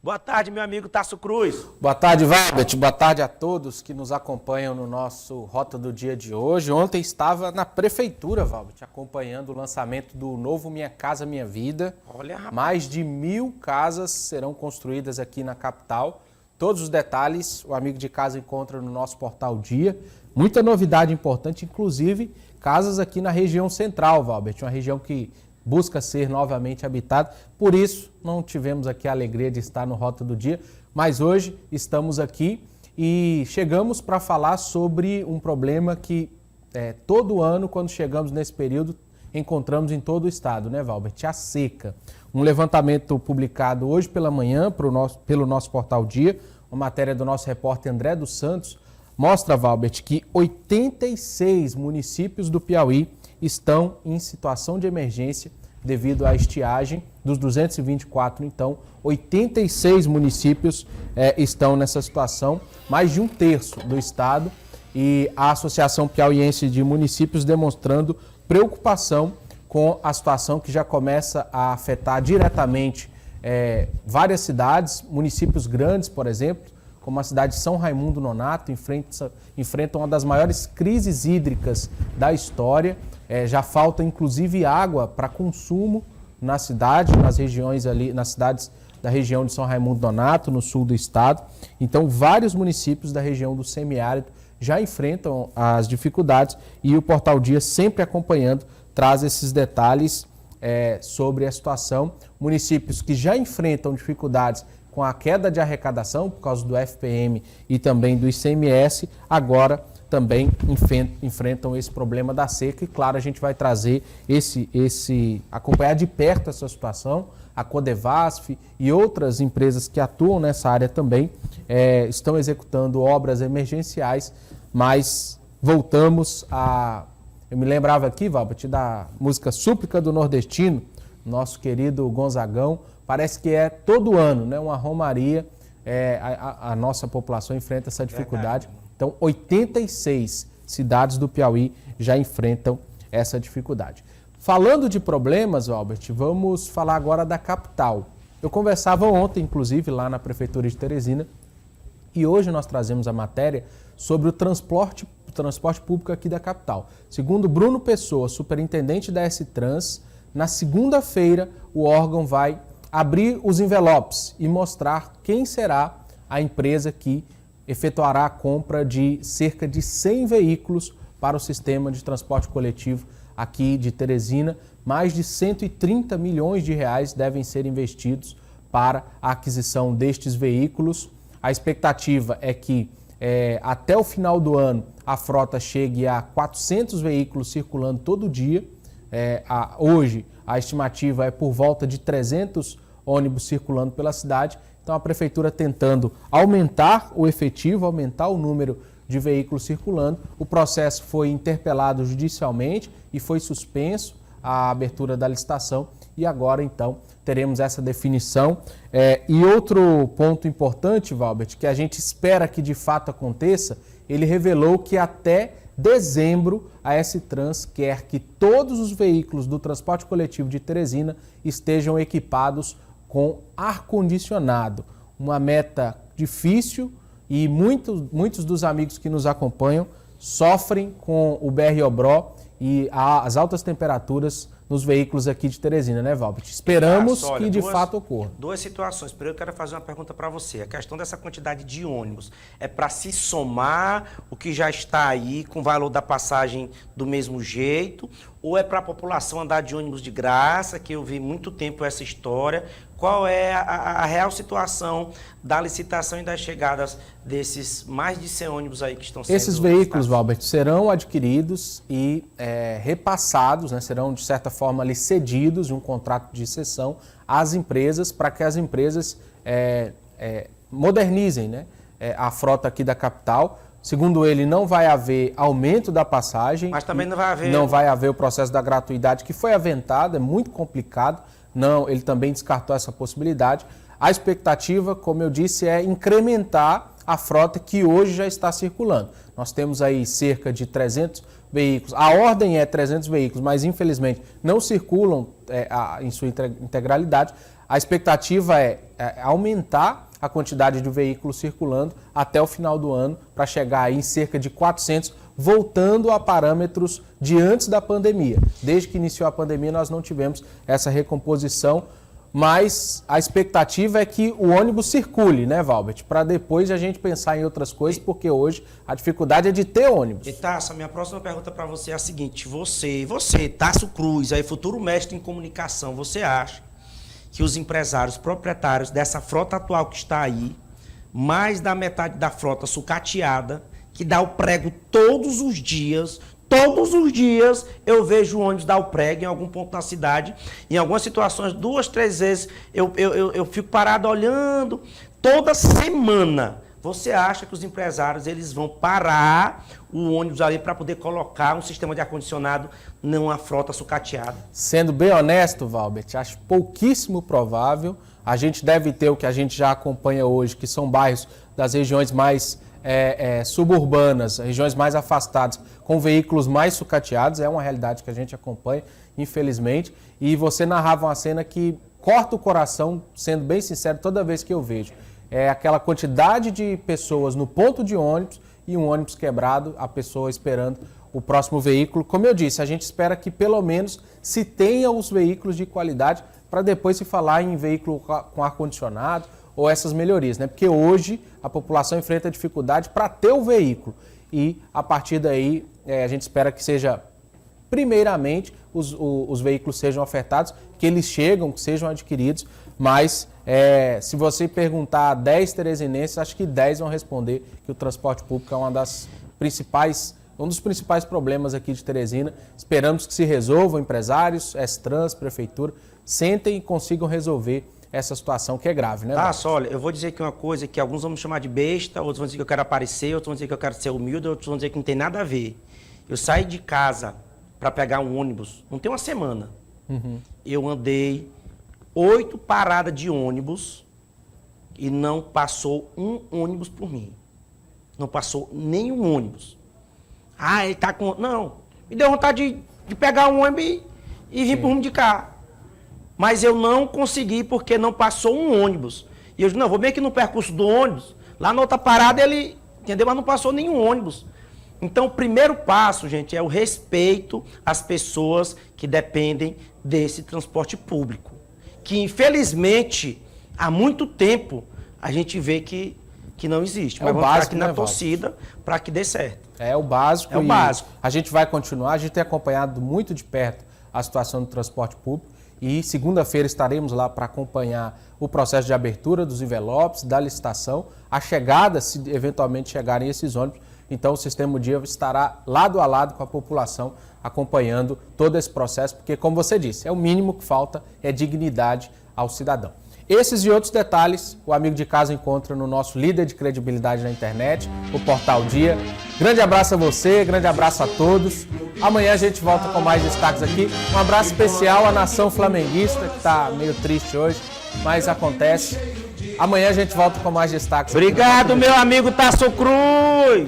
Boa tarde, meu amigo Tasso Cruz. Boa tarde, Valbert. Boa tarde a todos que nos acompanham no nosso Rota do Dia de hoje. Ontem estava na prefeitura, Valbert, acompanhando o lançamento do novo Minha Casa Minha Vida. Olha, rapaz. Mais de 1000 casas serão construídas aqui na capital. Todos os detalhes o amigo de casa encontra no nosso portal Dia. Muita novidade importante, inclusive casas aqui na região central, Valbert, uma região que busca ser novamente habitada. Por isso, não tivemos aqui a alegria de estar no Rota do Dia, mas hoje estamos aqui e chegamos para falar sobre um problema que todo ano, quando chegamos nesse período, encontramos em todo o estado, né, Valbert? A seca. Um levantamento publicado hoje pela manhã pelo nosso portal Dia, uma matéria do nosso repórter André dos Santos, mostra, Valbert, que 86 municípios do Piauí estão em situação de emergência devido à estiagem. Dos 224, então, 86 municípios estão nessa situação, mais de um terço do estado, e a Associação Piauiense de Municípios demonstrando preocupação com a situação que já começa a afetar diretamente várias cidades, municípios grandes, por exemplo, como a cidade de São Raimundo Nonato, enfrentam uma das maiores crises hídricas da história. Já falta inclusive água para consumo na cidade, nas regiões ali, nas cidades da região de São Raimundo Nonato, no sul do estado. Então, vários municípios da região do semiárido já enfrentam as dificuldades e o Portal Dia, sempre acompanhando, traz esses detalhes sobre a situação. Municípios que já enfrentam dificuldades com a queda de arrecadação por causa do FPM e também do ICMS, agora também enfrentam esse problema da seca. E claro, a gente vai trazer acompanhar de perto essa situação. A Codevasf e outras empresas que atuam nessa área também estão executando obras emergenciais, mas voltamos a... Eu me lembrava aqui, Valbert, da música Súplica do Nordestino, nosso querido Gonzagão. Parece que todo ano, né, uma romaria, a nossa população enfrenta essa dificuldade. Então, 86 cidades do Piauí já enfrentam essa dificuldade. Falando de problemas, Albert, vamos falar agora da capital. Eu conversava ontem, inclusive, lá na Prefeitura de Teresina, e hoje nós trazemos a matéria sobre o transporte público aqui da capital. Segundo Bruno Pessoa, superintendente da S-Trans, na segunda-feira o órgão vai abrir os envelopes e mostrar quem será a empresa que efetuará a compra de cerca de 100 veículos para o sistema de transporte coletivo aqui de Teresina. Mais de 130 milhões de reais devem ser investidos para a aquisição destes veículos. A expectativa é que até o final do ano a frota chegue a 400 veículos circulando todo dia. Hoje a estimativa é por volta de 300 ônibus circulando pela cidade. Então a prefeitura tentando aumentar o efetivo, aumentar o número de veículos circulando. O processo foi interpelado judicialmente e foi suspenso a abertura da licitação. E agora então teremos essa definição. E outro ponto importante, Valbert, que a gente espera que de fato aconteça, ele revelou que até dezembro a S-Trans quer que todos os veículos do transporte coletivo de Teresina estejam equipados com ar-condicionado. Uma meta difícil e muitos dos amigos que nos acompanham sofrem com o BR-Obró e as altas temperaturas nos veículos aqui de Teresina, né, Valbert? Esperamos que de fato ocorra. Duas situações. Primeiro, eu quero fazer uma pergunta para você. A questão dessa quantidade de ônibus é para se somar o que já está aí com o valor da passagem do mesmo jeito, ou é para a população andar de ônibus de graça, que eu vi muito tempo essa história? Qual é a real situação da licitação e das chegadas desses mais de 100 ônibus aí que estão sendo... Esses veículos, Valbert, serão adquiridos e repassados, né, serão de certa forma ali cedidos de um contrato de cessão às empresas, para que as empresas modernizem, né, a frota aqui da capital. Segundo ele, não vai haver aumento da passagem. Mas também não vai haver... Não vai haver o processo da gratuidade, que foi aventado, é muito complicado. Não, ele também descartou essa possibilidade. A expectativa, como eu disse, é incrementar a frota que hoje já está circulando. Nós temos aí cerca de 300 veículos. A ordem é 300 veículos, mas infelizmente não circulam em sua integralidade. A expectativa é aumentar a quantidade de veículos circulando até o final do ano, para chegar aí em cerca de 400, voltando a parâmetros de antes da pandemia. Desde que iniciou a pandemia, nós não tivemos essa recomposição, mas a expectativa é que o ônibus circule, né, Valbert? Para depois a gente pensar em outras coisas, porque hoje a dificuldade é de ter ônibus. E Tasso, a minha próxima pergunta para você é a seguinte: você, Tasso Cruz, aí futuro mestre em comunicação, você acha que os empresários proprietários dessa frota atual que está aí, mais da metade da frota sucateada, que dá o prego todos os dias eu vejo o ônibus dar o prego em algum ponto da cidade, em algumas situações 2, 3 vezes eu fico parado olhando, toda semana. Você acha que os empresários eles vão parar o ônibus ali para poder colocar um sistema de ar-condicionado numa frota sucateada? Sendo bem honesto, Valbert, acho pouquíssimo provável. A gente deve ter o que a gente já acompanha hoje, que são bairros das regiões mais suburbanas, regiões mais afastadas, com veículos mais sucateados. É uma realidade que a gente acompanha, infelizmente. E você narrava uma cena que corta o coração, sendo bem sincero, toda vez que eu vejo. É aquela quantidade de pessoas no ponto de ônibus e um ônibus quebrado, a pessoa esperando o próximo veículo. Como eu disse, a gente espera que pelo menos se tenha os veículos de qualidade para depois se falar em veículo com ar-condicionado ou essas melhorias, né? Porque hoje a população enfrenta dificuldade para ter o veículo e a partir daí a gente espera que seja, primeiramente, os veículos sejam ofertados, que eles chegam, que sejam adquiridos, mas se você perguntar a 10 teresinenses, acho que 10 vão responder que o transporte público é um dos principais problemas aqui de Teresina. Esperamos que se resolvam, empresários, S-Trans, prefeitura, sentem e consigam resolver essa situação que é grave, né? Só olha, eu vou dizer aqui uma coisa que alguns vão me chamar de besta, outros vão dizer que eu quero aparecer, outros vão dizer que eu quero ser humilde, outros vão dizer que não tem nada a ver. Eu saí de casa para pegar um ônibus, não tem uma semana. Eu andei 8 paradas de ônibus e não passou um ônibus por mim. Não passou nenhum ônibus. Ele tá com... Não, me deu vontade de pegar um ônibus e vir por rumo de cá. Mas eu não consegui porque não passou um ônibus. E eu disse, não, vou bem aqui no percurso do ônibus, lá na outra parada ele, entendeu? Mas não passou nenhum ônibus. Então, o primeiro passo, gente, é o respeito às pessoas que dependem desse transporte público. Que, infelizmente, há muito tempo, a gente vê que não existe. Mas vamos ficar aqui na torcida para que dê certo. É o básico. É o básico. A gente vai continuar, a gente tem acompanhado muito de perto a situação do transporte público. E segunda-feira estaremos lá para acompanhar o processo de abertura dos envelopes, da licitação, a chegada, se eventualmente chegarem esses ônibus. Então o Sistema Dia estará lado a lado com a população, acompanhando todo esse processo, porque, como você disse, é o mínimo que falta, é dignidade ao cidadão. Esses e outros detalhes, o Amigo de Casa encontra no nosso líder de credibilidade na internet, o Portal Dia. Grande abraço a você, grande abraço a todos. Amanhã a gente volta com mais destaques aqui. Um abraço especial à nação flamenguista, que está meio triste hoje, mas acontece. Amanhã a gente volta com mais destaques. Obrigado, meu amigo Tasso Cruz!